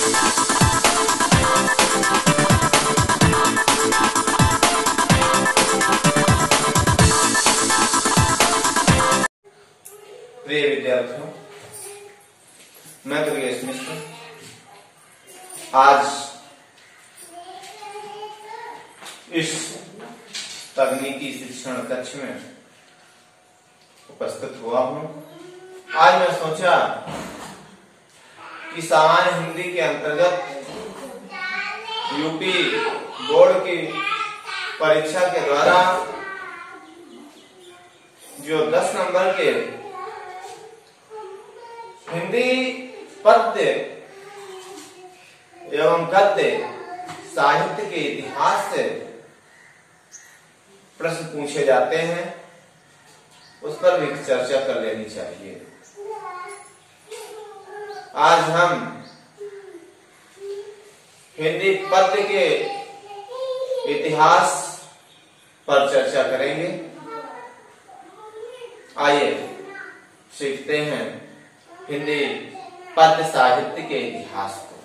प्रिय विद्यार्थियों, मैं दुर्गेश मिश्र आज इस तकनीकी शिक्षण कक्ष में उपस्थित हुआ हूं। आज मैं सोचा कि सामान्य हिंदी के अंतर्गत यूपी बोर्ड की परीक्षा के द्वारा जो 10 नंबर के हिंदी पद्य एवं गद्य साहित्य के इतिहास से प्रश्न पूछे जाते हैं, उस पर भी चर्चा कर लेनी चाहिए। आज हम हिंदी पद्य के इतिहास पर चर्चा करेंगे। आइए सीखते हैं हिंदी पद्य साहित्य के इतिहास को।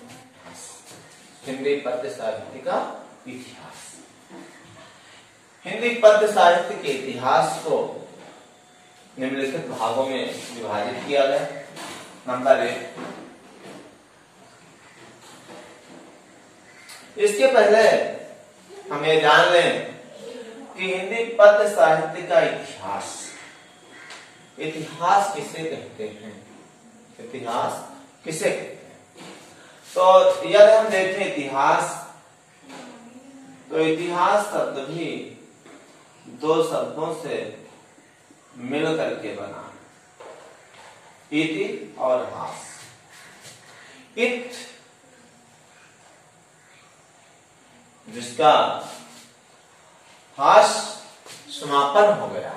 हिंदी पद्य साहित्य का इतिहास। हिंदी पद्य साहित्य के इतिहास को निम्नलिखित भागों में विभाजित किया गया। नंबर 1, इसके पहले हम ये जान लें कि हिंदी पद्य साहित्य का इतिहास, इतिहास किसे कहते हैं? इतिहास किसे कहते हैं? तो यदि हम देखें इतिहास, तो इतिहास शब्द भी 2 शब्दों से मिल करके बना, इति और हास। इत जिसका हास समापन हो गया,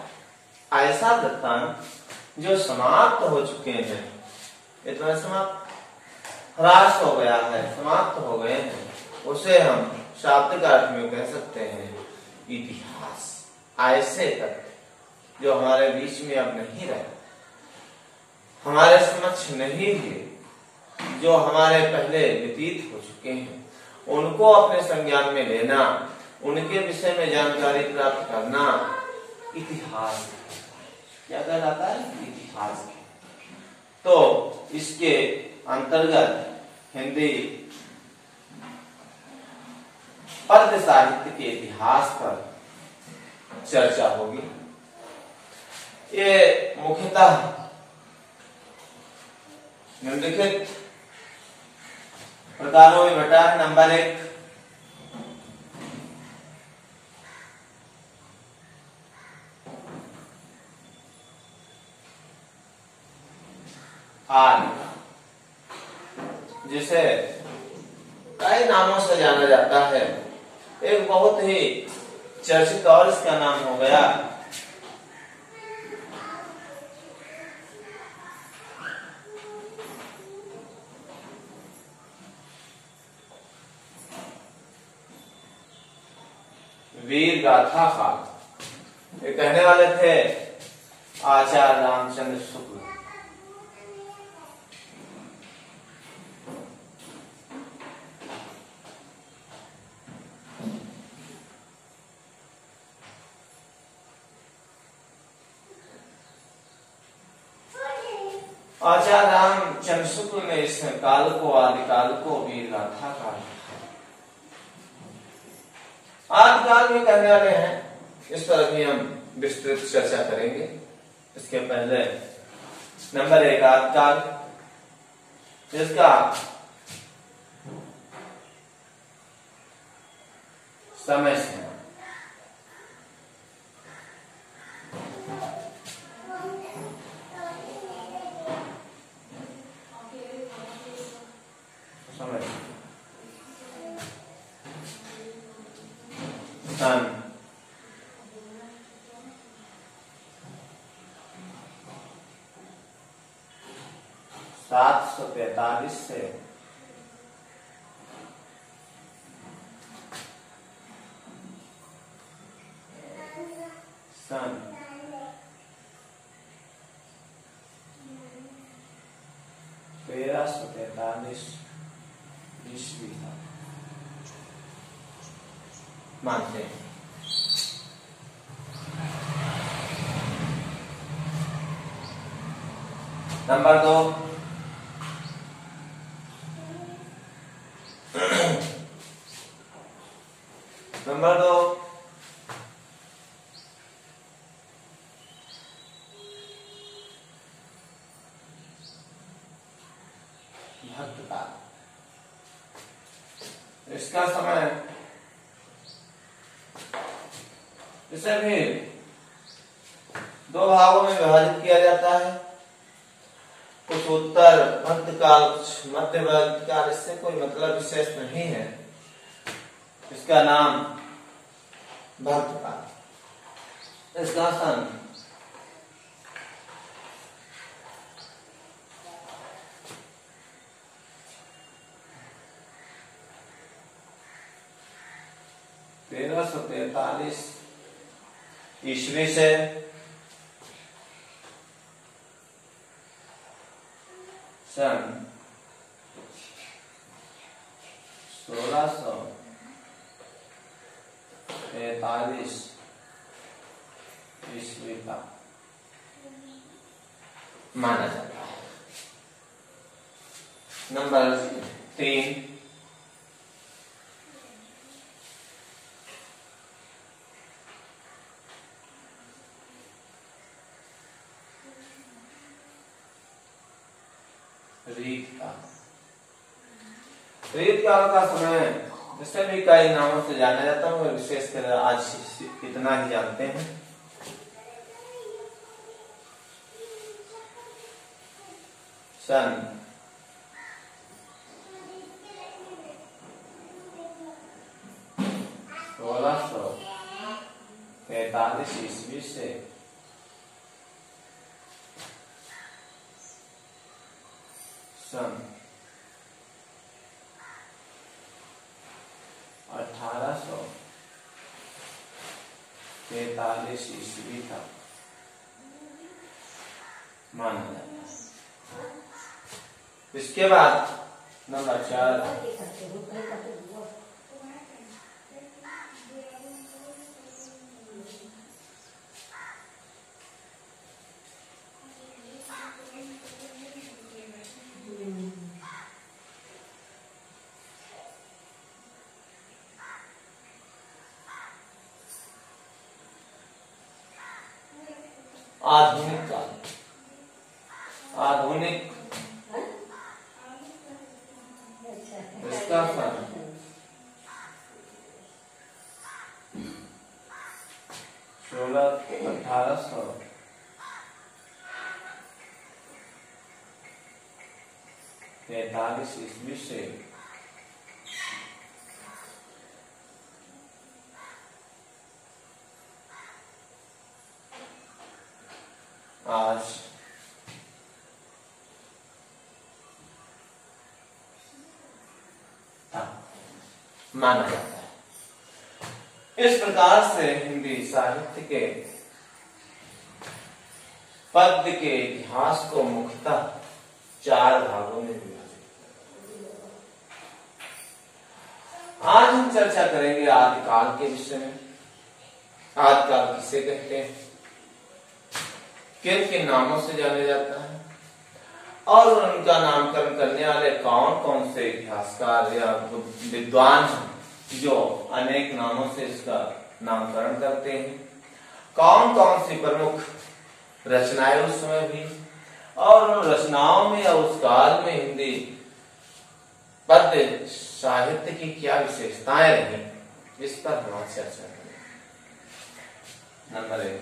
ऐसा वृत्तांत जो समाप्त हो चुके हैं, इतना समाप्त ह्रास हो गया है, समाप्त हो गए हैं, उसे हम शाब्दिक अर्थ में कह सकते हैं इतिहास। ऐसे तथ्य जो हमारे बीच में अब नहीं रहे, हमारे समक्ष नहीं है, जो हमारे पहले व्यतीत हो चुके हैं, उनको अपने संज्ञान में लेना, उनके विषय में जानकारी प्राप्त करना इतिहास क्या कहलाता है? इतिहास। तो इसके अंतर्गत हिंदी पद्य साहित्य के इतिहास पर चर्चा होगी। ये मुख्यतः निम्नलिखित प्रकारों में बटा है। नंबर 1, आदि, जिसे कई नामों से जाना जाता है। एक बहुत ही चर्चित और इसका नाम हो गया वीर गाथा काल। ये कहने वाले थे आचार्य रामचंद्र शुक्ल। आचार्य रामचंद्र शुक्ल ने इस काल को, आदिकाल को वीर गाथा काल, आदिकाल में कहने वाले हैं। इस पर भी हम विस्तृत चर्चा करेंगे। इसके पहले नंबर 1, आदिकाल, जिसका समय से सन 743 से सन 1343 ईस्वी का मानते हैं। Number 2, number 2 भक्तकाल। इसका समय इसे भी 2 भागों में विभाजित किया जाता है, कुछ उत्तर भक्तकाल, कुछ मध्य भक्तकाल। इससे कोई मतलब विशेष नहीं है, इसका नाम भक्तकाल। इसका सन 1343 ईस्वी से सन 1643 ईस्वी का माना जाता है। नंबर 3, रीतकाल का समय जिससे भी कई नामों से जाना जाता है, विशेषकर आज इतना ही जानते हैं। सन 1643 ईस्वी से सन 1843 ईस्वी तक माना जाता है। इसके बाद नंबर 4, आधुनिक काल। आधुनिक इसका सन 1843 ईस्वी से आज माना जाता है। इस प्रकार से हिंदी साहित्य के पद्य के इतिहास को मुख्यतः 4 भागों में विभाजित। आज हम चर्चा करेंगे आदिकाल के विषय में। आदिकाल किसे कहते हैं, किन किन नामों से जाने जाता है, और उनका नामकरण करने वाले कौन कौन से इतिहासकार या विद्वान हैं जो अनेक नामों से इसका नामकरण करते हैं, कौन कौन सी प्रमुख रचनाएं उस समय भी, और उन रचनाओं में या उस काल में हिंदी पद्य साहित्य की क्या विशेषताएं रही, इस पर हम आज चर्चा करेंगे। नंबर 1,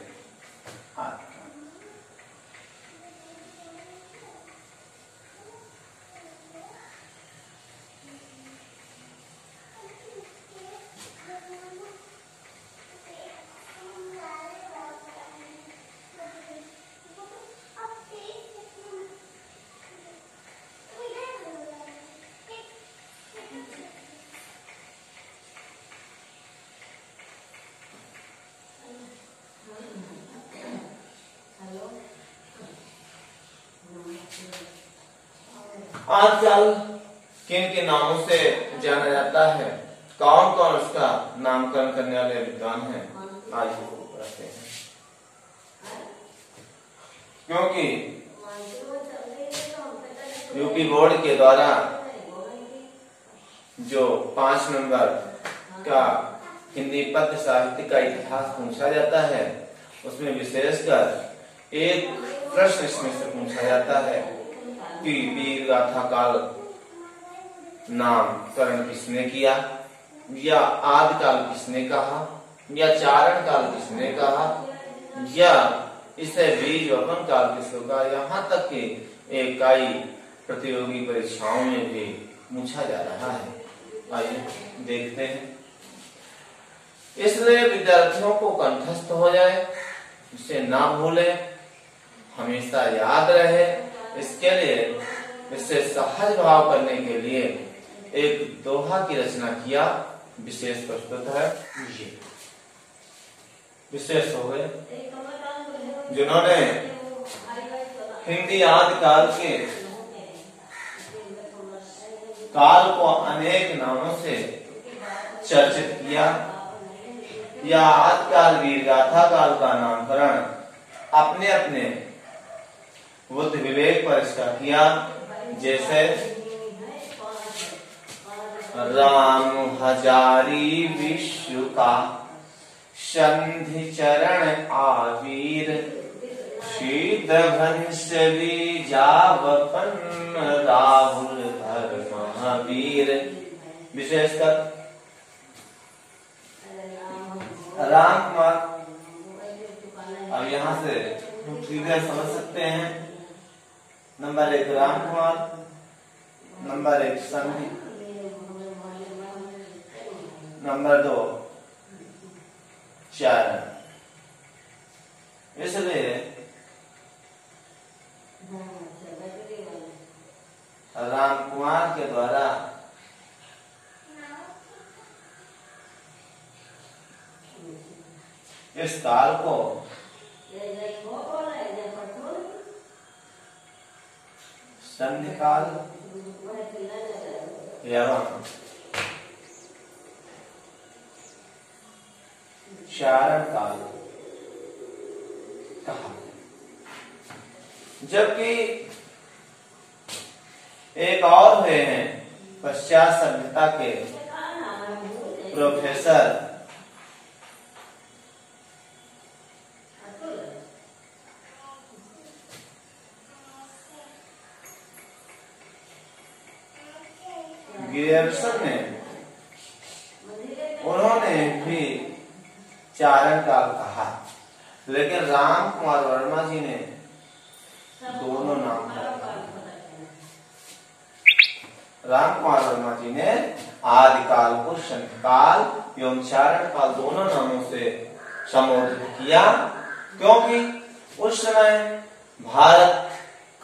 आदिकाल किन के नामों से जाना जाता है, कौन कौन उसका नामकरण करने वाले विद्वान हैं, आज पढ़ते हैं। क्योंकि यूपी बोर्ड के द्वारा जो 5 नंबर का हिंदी पद्य साहित्य का इतिहास पूछा जाता है, उसमें विशेषकर एक प्रश्न इसमें से पूछा जाता है कि वीर गाथा काल नामकरण किसने किया, या आदि काल किसने कहा, या चारण काल किसने कहा, या इसे बीज वपन काल किसको कहा। यहाँ तक कि कई प्रतियोगी परीक्षाओं में भी पूछा जा रहा है। आइए देखते हैं। इसलिए विद्यार्थियों को कंठस्थ हो जाए, इसे ना भूले, हमेशा याद रहे, इसके लिए इससे सहज भाव करने के लिए एक दोहा की रचना किया। विशेष प्रस्तुत है ये विशेष हो गए जिन्होंने हिंदी आदि काल के काल को अनेक नामों से चर्चित किया, या आदि काल वीर गाथा काल का नामकरण अपने अपने बुद्धि विवेक पर इसका किया। जैसे राम हजारी विश्व का संधि चरण आवीर, शीतभंश बीजावपन राहुल धर महावीर। विशेषकर राम कुमार, अब यहाँ से सीधे समझ सकते हैं। नंबर 1 राम कुमार, नंबर 1 संधि, नंबर 2 चारण। इसलिए राम कुमार के द्वारा इस काल को संधि काल एवं चारण काल कहा। जबकि एक और हुए हैं पश्चात सभ्यता के प्रोफेसर गियर्सन ने, उन्होंने भी चारण काल कहा, लेकिन राम कुमार वर्मा जी ने दोनों नाम राम कुमार वर्मा जी ने आदि काल को संधि काल एवं चारण काल दोनों नामों से संबोधित किया। क्योंकि उस समय भारत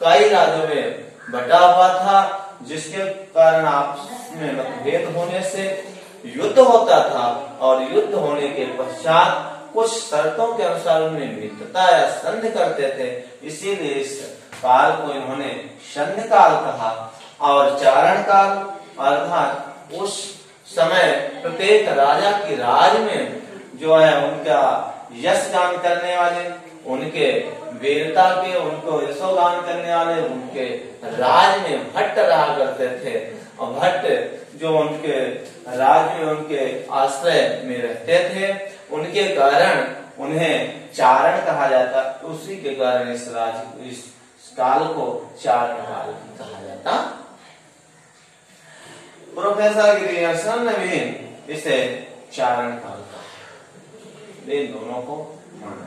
कई राज्यों में बटा हुआ था, जिसके कारण आपस में मतभेद होने से युद्ध होता था, और युद्ध होने के पश्चात कुछ शर्तों के अनुसार उन्हें मित्रता या संधि करते थे। इसीलिए इस काल को इन्होंने संधि काल कहा। और चारण काल अर्थात उस समय प्रत्येक राजा की राज में जो है उनका यश गान करने वाले, उनके वीरता के, उनको यशोगान करने वाले, उनके राज में भट्ट रहा करते थे। और भट्ट जो उनके राज में उनके आश्रय में रहते थे, उनके कारण उन्हें चारण कहा जाता। उसी के कारण इस काल को चारण काल कहा जाता। प्रोफेसर गिरियर्सन ने भी इसे चारण काल कहा। इन दोनों को माना।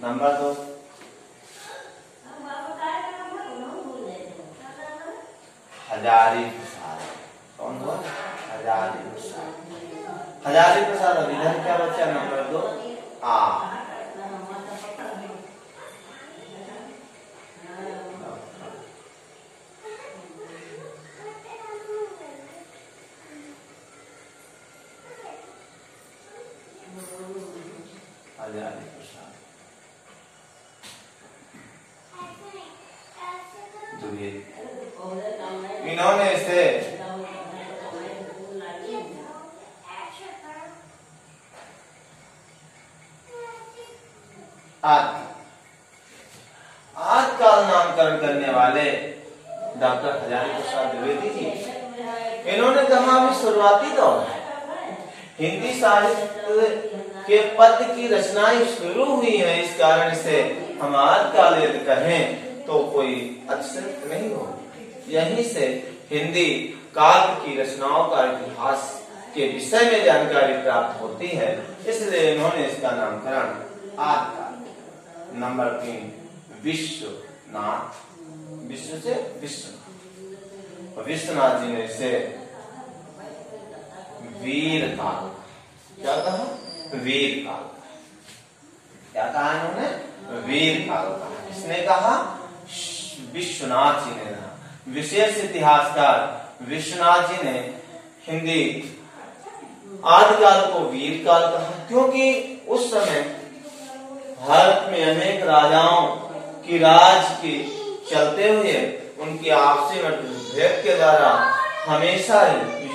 नंबर 2 हजारी प्रसाद। कौन हुआ? हजारी प्रसाद। हजारी प्रसाद। अब इधर क्या बचा? नंबर 2 आ। हजारी प्रसाद इन्होंने इसे आदि काल नामकरण करने वाले डॉक्टर हजारी प्रसाद द्विवेदी जी, इन्होंने कहा अभी शुरुआती दौर है, हिंदी साहित्य के पद्य की रचनाएं शुरू हुई है, इस कारण से हम आदिकाल यदि कहें तो कोई अतिशयोक्ति नहीं हो। यहीं से हिंदी काव्य की रचनाओं का इतिहास के विषय में जानकारी प्राप्त होती है, इसलिए इन्होंने इसका नामकरण आदिकाल। नंबर 3, विश्वनाथ, विश्व से विश्वनाथ, विश्वनाथ जी ने इसे वीर काल, क्या कहा? वीर काल। क्या कहा इन्होंने? वीर काल कहा। किसने कहा? विश्वनाथ जी ने कहा। विशेष इतिहासकार विश्वनाथ जी ने हिंदी आदिकाल को वीर काल कहा, क्योंकि उस समय भारत में अनेक राजाओं की राज के चलते हुए उनकी आपसी मतभेद के द्वारा हमेशा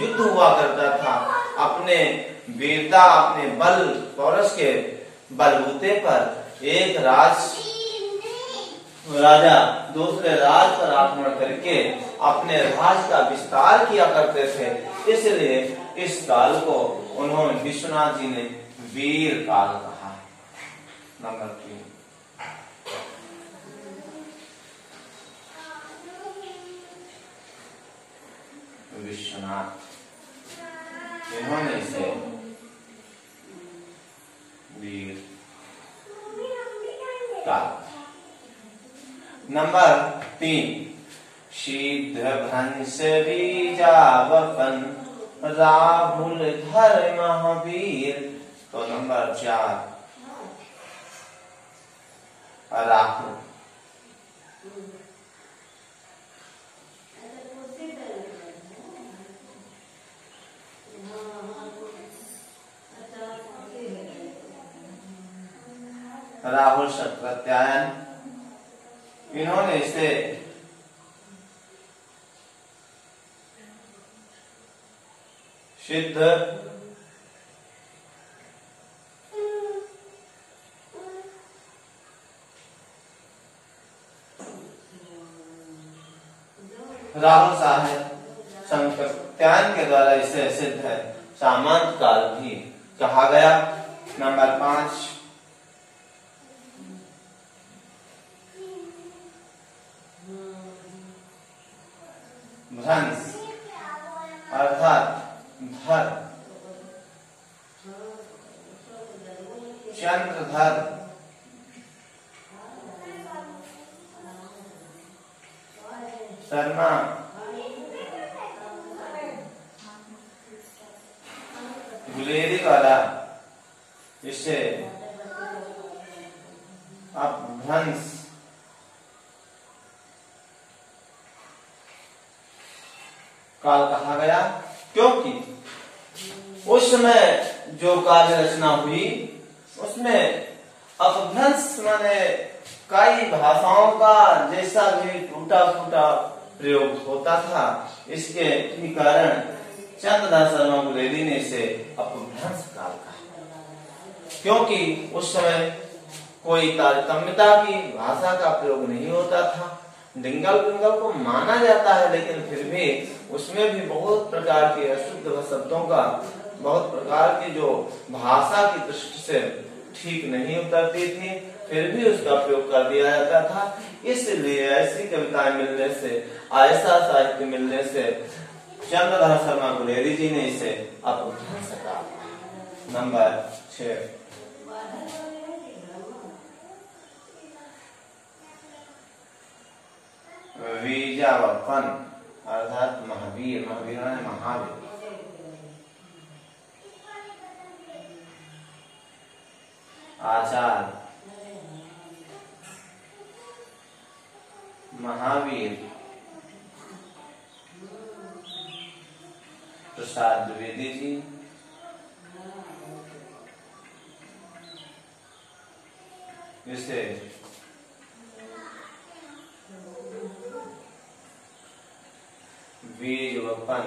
युद्ध हुआ करता था। अपने वीरता, अपने बल पौरुष के बलबूते पर एक राजा दूसरे राज पर आक्रमण करके अपने राज का विस्तार किया करते थे, इसलिए इस काल को उन्होंने विश्वनाथ जी ने वीर काल कहा। नंबर 3, विश्वनाथ, इन्होंने इसे वीर काल। नंबर 3, शीघ्र भ्रंश बीजावपन राहुल धर महावीर। तो नंबर 4, राहुल। राहुल शतप्रत्यायन, इन्होंने इसे सिद्ध राहुल साहेब शतप्रत्यायन के द्वारा इसे सिद्ध है सामंत काल भी कहा गया। नंबर 5, भ्रंश अर्थात धर, चंद्रधर, शर्मा, गुलेरी वाला, इसे अपभ्रंश काल कहा गया, क्योंकि उस समय जो काव्य रचना हुई उसमें अपभ्रंश माने कई भाषाओं का जैसा भी टूटा फूटा प्रयोग होता था, इसके कारण चंद्रदास शर्मा गुलेरी ने इसे अपभ्रंश काल कहा, क्योंकि उस समय कोई तारतम्यता की भाषा का प्रयोग नहीं होता था। डिंगल पिंगल को माना जाता है, लेकिन फिर भी उसमें भी बहुत प्रकार के अशुद्ध शब्दों का, बहुत प्रकार की जो भाषा की दृष्टि से ठीक नहीं उतरती थी, फिर भी उसका प्रयोग कर दिया जाता था। इसलिए ऐसी कविताएं मिलने से, ऐसा साहित्य मिलने से चंद्रधर शर्मा गुलेरी जी ने इसे अपभ्रंश कहा। नंबर 6, बीजावपन अर्थात महावीर, महावीर ने महावीर। आचार्य, महावीर प्रसाद द्विवेदी जी, इसे बीजवपन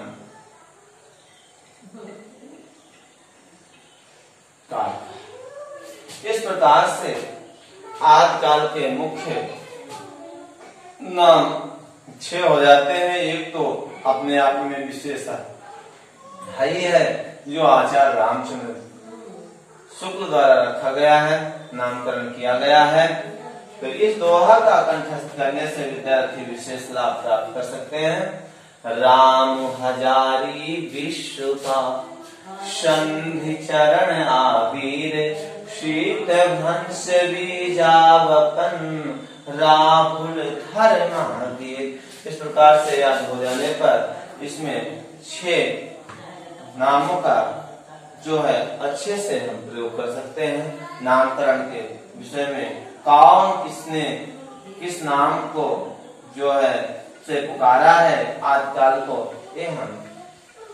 काल। इस प्रकार से आदिकाल के मुख्य नाम 6 हो जाते हैं। एक तो अपने आप में विशेष है ही है, जो आचार्य रामचंद्र शुक्ल द्वारा रखा गया है, नामकरण किया गया है। तो इस दोहा का कंठस्थ करने से विद्यार्थी विशेष लाभ प्राप्त कर सकते हैं। राम हजारी विश्व का संधि चरण आवीर, शीत भंस बीजावपन राहुल धर्मावीर। इस प्रकार से याद हो जाने पर इसमें 6 नामों का जो है अच्छे से हम प्रयोग कर सकते हैं। नामकरण के विषय में कौन किसने किस नाम को जो है से पुकारा है आदिकाल को, ये हम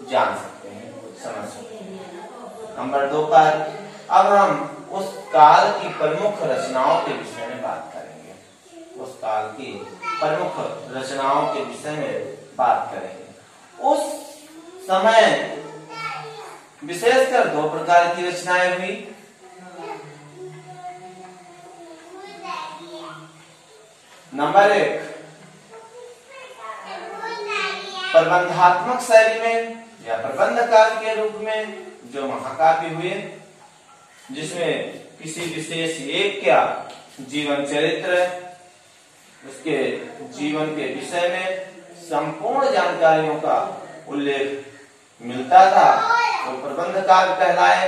जान सकते हैं, समझ सकते हैं। नंबर 2 पर अब हम उस काल की प्रमुख रचनाओं के विषय में बात करेंगे। उस काल की प्रमुख रचनाओं के विषय में बात करेंगे। उस समय विशेषकर 2 प्रकार की रचनाएं हुई। नंबर 1 प्रबंधात्मक शैली में या प्रबंध काव्य के रूप में जो महाकाव्य हुए, जिसमें किसी विशेष एक का जीवन चरित्र, उसके जीवन के विषय में संपूर्ण जानकारियों का उल्लेख मिलता था, वो प्रबंध काव्य कहलाए।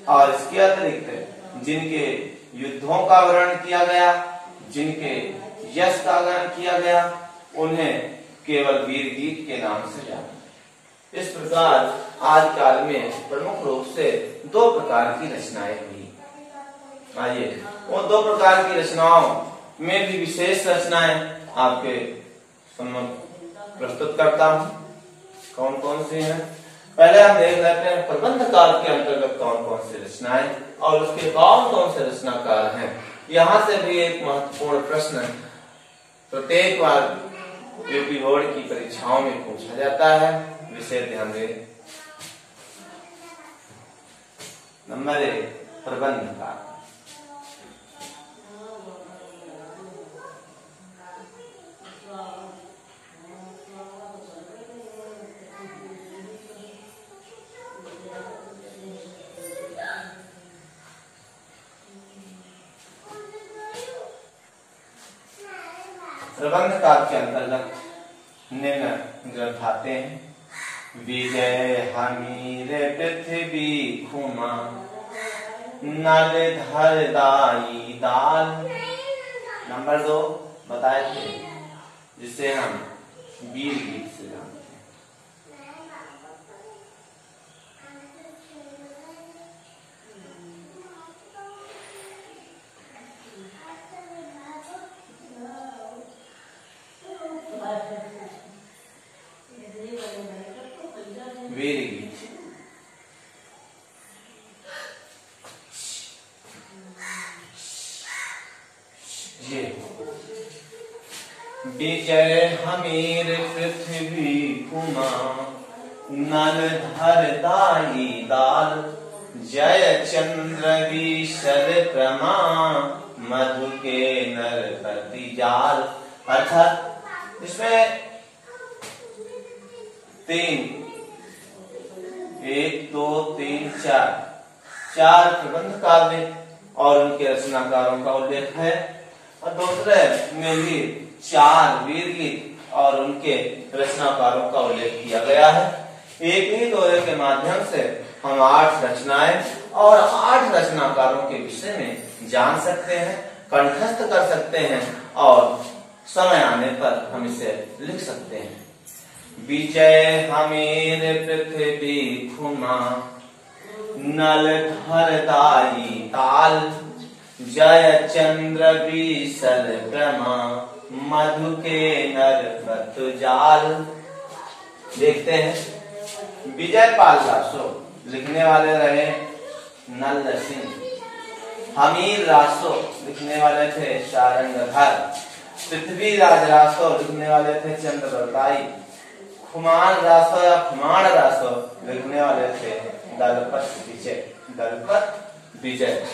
और इसके अतिरिक्त जिनके युद्धों का वर्णन किया गया, जिनके यश का वर्णन किया गया, उन्हें केवल वीर गीत के नाम से जाना। इस प्रकार आदिकाल में प्रमुख रूप से 2 प्रकार की रचनाएं हुई। आइए उन 2 प्रकार की रचनाओं में भी विशेष रचनाएं आपके सम्मुख प्रस्तुत करता हूं। कौन कौन सी हैं? पहले हम देख लेते हैं प्रबंध काल के अंतर्गत कौन कौन सी रचनाएं और उसके कौन कौन से रचनाकार हैं। यहाँ से भी एक महत्वपूर्ण प्रश्न प्रत्येक बार यूपी बोर्ड की परीक्षाओं में पूछा जाता है, विशेष ध्यान दें। नंबर 1 प्रबंध काल। प्रबंध काल के अंतर्गत निम्न ग्रंथ आते हैं। विजय हमीर पृथ्वी खुमा, नल धर दाई दाल। नंबर 2 बताए थे, जिसे हम वीर गीत से जानते हैं। वीर गीत ये विजय हमीर पृथ्वी कुमा, नल धर दाई दाल। जय चंद्र विशल क्रमा, मधु के नरपति जाल। अर्थात इसमें 3 1 2 3 4 प्रबंध काव्य और उनके रचनाकारों का उल्लेख है, और दूसरे में भी 4 वीर गीत और उनके रचनाकारों का उल्लेख किया गया है। एक ही दोहे के माध्यम से हम 8 रचनाएं और 8 रचनाकारों के विषय में जान सकते हैं, कंठस्थ कर सकते हैं और समय आने पर हम इसे लिख सकते हैं। विजय हमीर पृथ्वी खुमा, नल धर दाई ताल। जय चंद्र विशल क्रमा, मधु के नरपत जाल। देखते हैं। विजय पाल रासो लिखने वाले रहे नल सिंह। हमीर रासो लिखने वाले थे सारंगधर। पृथ्वी राज रासो लिखने वाले थे चंद्रवरदाई। खुमान रासो या खुमान रासो लिखने वाले थे दलपत विजय। दलपत विजय।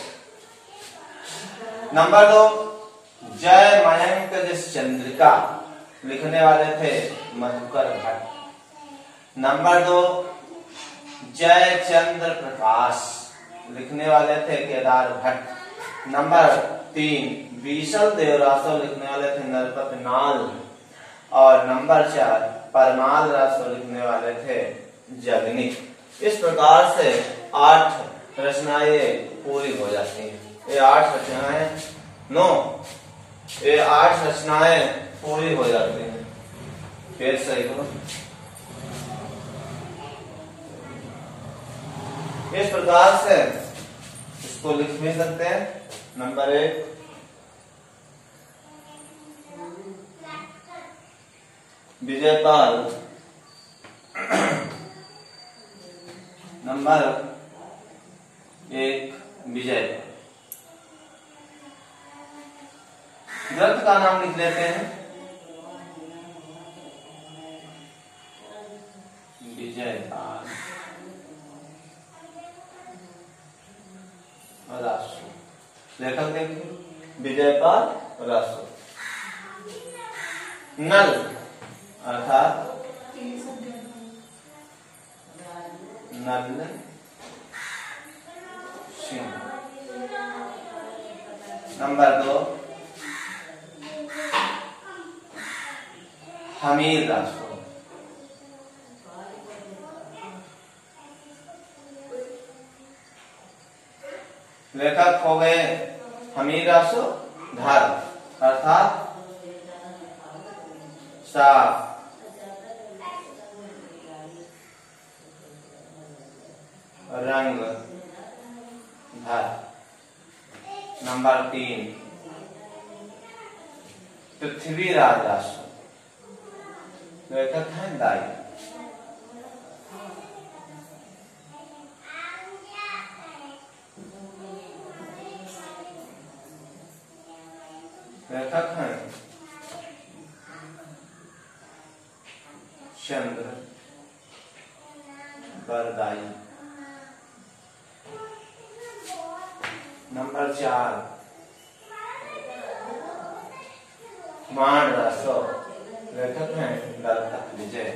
नंबर 2, जय मयंक जिस चंद्रिका, लिखने वाले थे मधुकर भट्ट। नंबर 2, जय चंद्र प्रकाश, लिखने वाले थे केदार भट्ट। नंबर 3, बीसल देवरासो, लिखने वाले थे नरपत नाल। और नंबर 4, परमाल रासो, लिखने वाले थे जगनिक। इस प्रकार से 8 रचनाएं पूरी हो जाती हैं। ये 8 रचनाएं ये 8 रचनाएं पूरी हो जाती हैं। फिर सही करो। इस प्रकार से इसको लिख भी सकते हैं। नंबर 1, विजयपाल। नंबर 1, विजय। ग्रंथ का नाम लिख लेते हैं, विजयपाल रासो। लेखक देखिए, विजयपाल रासो। नल अर्थात नल सिंह। नंबर 2, हमीर रासो। लेखक हो गए हमीर रासो धार अर्थात साफ रंग धार। नंबर 3, पृथ्वीराज रासो, लेखक है दाई। लेखक हैं चंद्र बरदाई। नंबर 4, मान रासो, लेखक हैं दत्त विजय।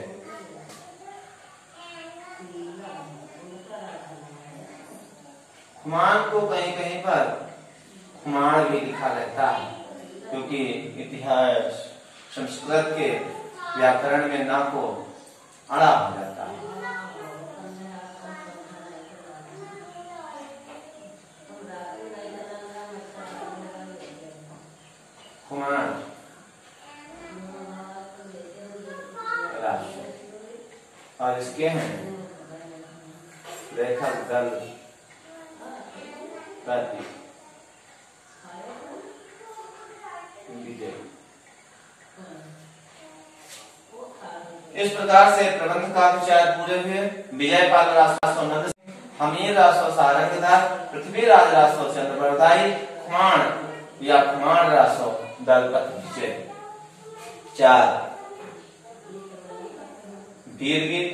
खुमान को कहीं कहीं पर खुमाण भी लिखा रहता है, क्योंकि इतिहास संस्कृत के व्याकरण में ना को अड़ा हो जाता है। खुमाण राशि और इसके हैं लेखक दल प्रति विजय। इस प्रकार से प्रबंध का विचार पूरे हुए। विजयपाल रासो नंद सिंह, हमीर रासो सारंगधार, पृथ्वीराज रासो चंद्रबरदाई, खुमाण या खुमाण रासो दलपत विजय। 4, वीर गीत।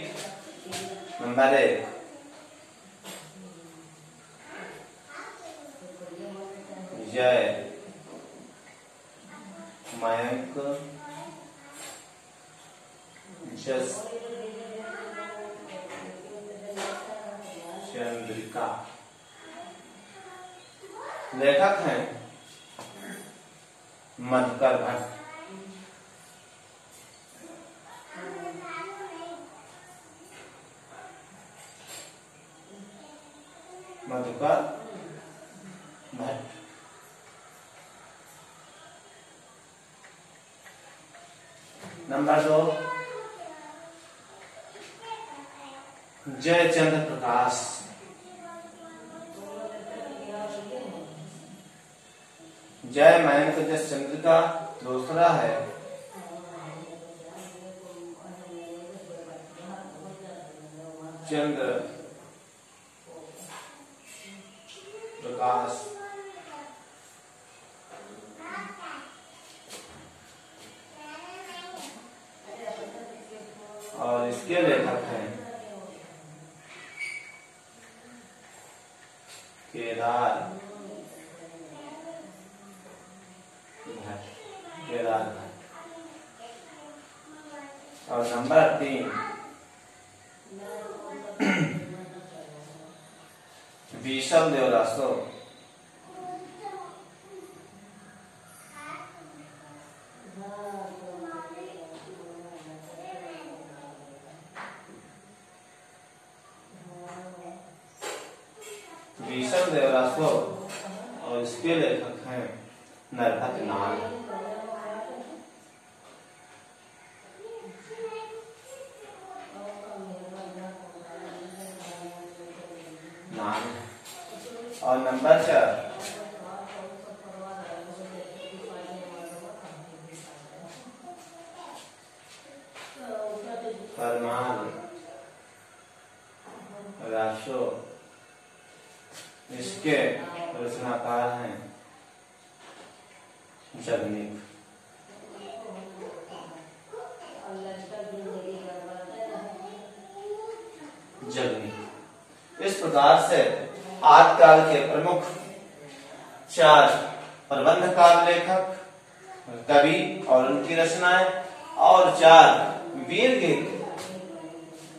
नंबर 1, जय मयंक जस चंद्रिका, लेखक हैं मधुकर भट्ट। मधुकर भट्ट। नंबर 2, जयचंद्र प्रकाश। जय मयंक जस चंद्रिका दूसरा है चंद्र प्रकाश। और इसके लेखक हैं केदार ये राजधानी। और नंबर 3 विषम देवरासो। विषम देवरासो और इसके लेखक हैं नरहत नाग। और नंबर 4 फरमान राशो। इसके रचनाकार हैं जगनीक। इस प्रकार से आदिकाल के प्रमुख 4 प्रबंधकार लेखक, कवि और उनकी रचनाएं, और 4 वीर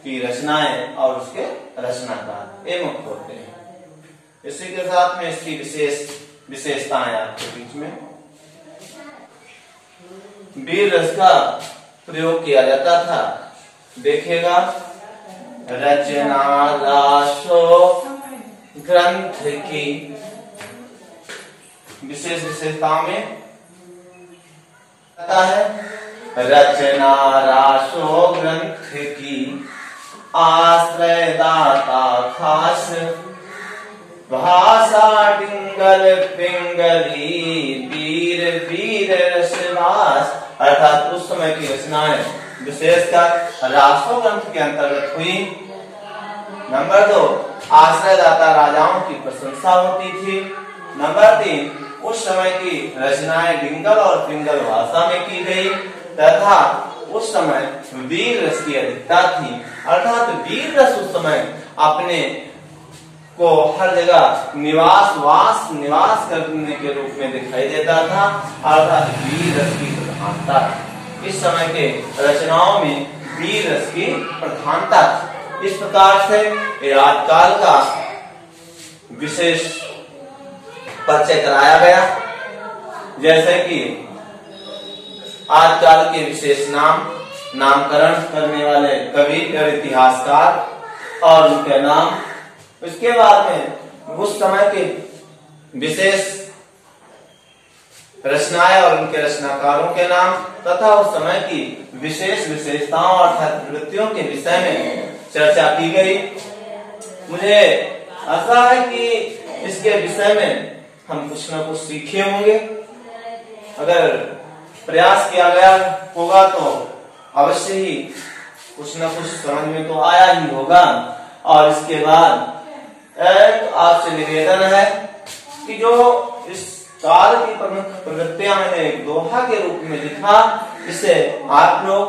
की रचनाएं और उसके रचनाकार ये मुख्य होते हैं। इसी के साथ में इसकी विशेषताएं आपके बीच में। वीर रस का प्रयोग किया जाता था। देखिएगा, रचना राशो ग्रंथ की विशेषताओं में आता है, रचना राशो ग्रंथ की आश्रयदाता खास भाषा डिंगल पिंगली वीर वीर रसवास। अर्थात उस समय की रचनाएं विशेषकर रासो ग्रंथ के अंतर्गत हुई। नंबर 2 आश्रयदाता राजाओं की प्रशंसा होती थी। नंबर 3 उस समय की रचनाएं डिंगल और पिंगल भाषा में की गई तथा उस समय वीर रस की अधिकता थी। अर्थात वीर रस उस समय अपने को हर जगह निवास करने के रूप में दिखाई देता था। अर्थात वीर रस की प्रधानता इस समय के रचनाओं में वीर रस की प्रधानता। इस प्रकार से आदिकाल का विशेष परिचय कराया गया। जैसे कि आदिकाल के विशेष नामकरण करने वाले कवि और इतिहासकार और उनके नाम। उसके बाद में उस समय के विशेष रचनाएं और उनके रचनाकारों के नाम तथा उस समय की विशेषताओं अर्थात प्रवृत्तियों के विषय में चर्चा की गई। मुझे आशा है कि इसके विषय में हम कुछ न कुछ सीखे होंगे। अगर प्रयास किया गया होगा तो अवश्य ही कुछ न कुछ समझ में तो आया ही होगा। और इसके बाद एक आपसे निवेदन है कि जो इस काल की प्रमुख प्रवृत्तियां मैंने एक दोहा के रूप में लिखा, इसे आप लोग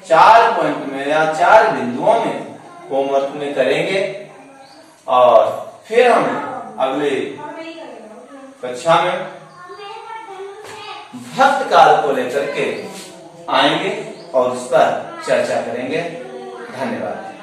4 पॉइंट में या 4 बिंदुओं में होमवर्क में करेंगे और फिर हम अगले कक्षा में भक्त काल को लेकर के आएंगे और उस पर चर्चा करेंगे। धन्यवाद।